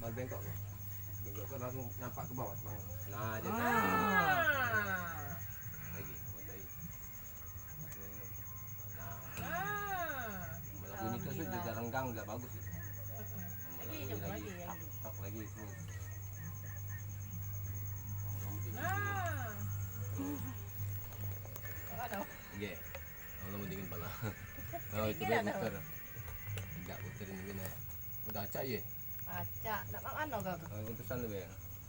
Mal bengkok tuh. Bengkok tuh langsung nampak ke bawah bang. Nah jadi lagi buat lagi. Nah malah bunyi terus juga renggang udah bagus itu. Malah Lagi, bunyi coba lagi lagi. tak tak lagi terus. Oke, kalau mau dingin pala. Oh itu dia muter. Tidak muterin gini. Udah acak ya? Acak, nak mana kau tu? Untuk sana be.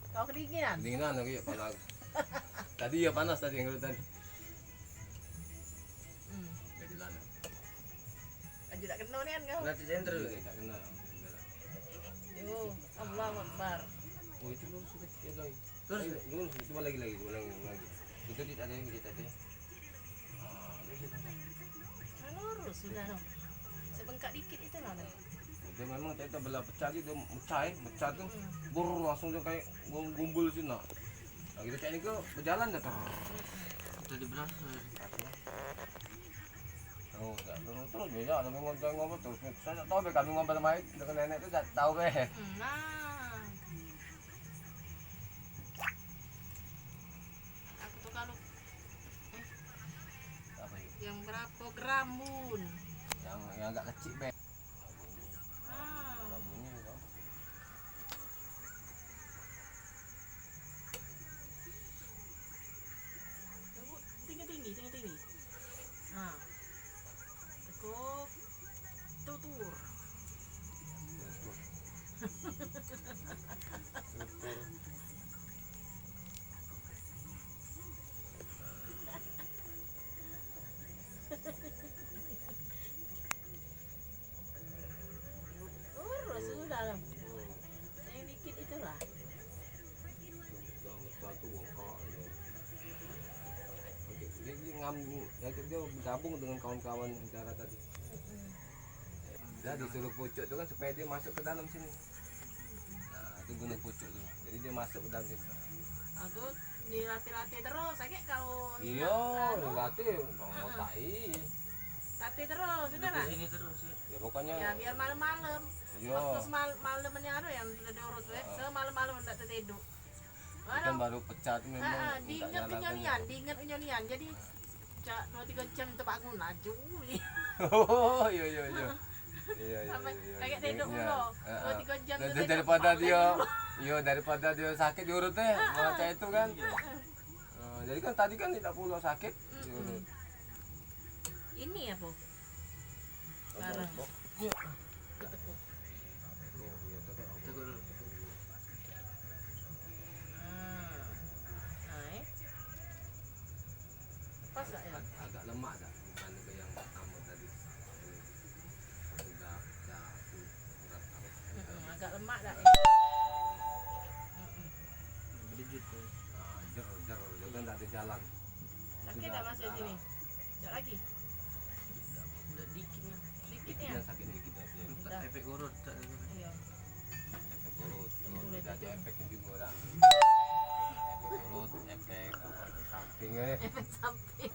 Kau kedinginan? Dinginan lagi ya pala. Tadi ya panas tadi yang tadi. Jadi lana. Aju tak kena ni kan kau? Nanti senter. Tak kena. Yo, Allah Akbar. Oh itu lurus sudah ya lagi. Terus Lurus coba lagi lagi. Itu tidak ada yang kita tadi. Lurus sudah dong. Sebengkak dikit itu lah. Dia memang kita belah pecah dia mecah tuh bur langsung dia kayak gumbul sini nak. Nah kita cari ke berjalan dah tadi berapa? Oh terus beda tapi ngobrol terus saya tak tahu be kami ngobrol sama dengan nenek itu tak tahu be. Nah. Aku tuh kalau Apa itu? yang berapa gram bun? Yang agak kecil be. Ah. Bunyi itu. Tinggi. Nah. Tekuk. Tutur. Urus sudah dong. Yang dikit itulah. Satu bongkok. Dia dia bergabung dengan kawan-kawan negara tadi. Dia disuruh pucuk itu kan supaya dia masuk ke dalam sini. Nah itu guna pucuk tuh. Jadi dia masuk ke dalam situ. Aku dilatih terus, sakit kau. Iya, dilatih mau tai. Latih terus, sudah Di lah. sini terus ya. Ya pokoknya. Ya biar malam-malam. Iya. Waktu malamnya ada yang sudah diurus, semalam-malam tidak tertidur. Kan baru pecah tuh memang. Diingat unyonian, jadi 2-3 jam itu bangun laju. Oh iya. Sampai kayak tidur dulu. 2-3 jam itu daripada dia sakit diurut deh macam itu kan. Jadi kan tadi kan tidak perlu sakit diurut. Ini apa? Sekarang. Tegur dulu. Pas tak ya? Agak lemak dah dibanding ke yang pertama tadi. Sudah berat apa? Agak lemak tak ya? Berjut tuh. Jer dia kan tak ada jalan. Sakit tak masuk sini? Sekejap lagi? Udah dikitnya. Dikitnya? Dikitnya sakit dikit aja. Tak efek urut tak. Iya. Efek urut, tidak ada efeknya juga lah. Efek urut, efek samping Efek samping.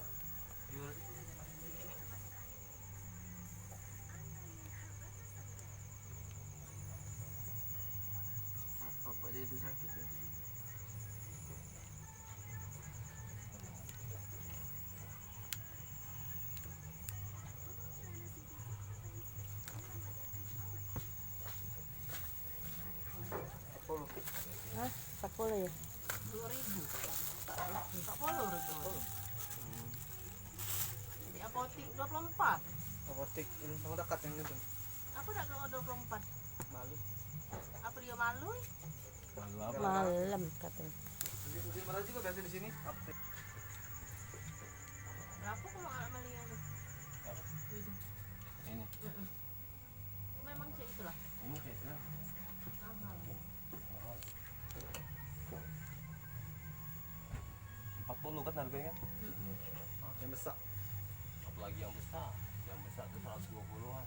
Apa dia itu sakit ya. Hah? 40 ya? 2.000. Tak follow itu. Di apotik 24. Apotek ini sama dekat yang itu. Apa dah kalau 24? Malu. Apa dia malu? Malu apa? Malam katanya. Di mana juga biasa di sini. Apotek. Berapa kalau anak Malia tu? Itu. Ini. Memang cik itulah. Ini kayaknya. Mahal. 40 kan harganya kan? Yang besar. Apalagi yang besar tuh 120-an.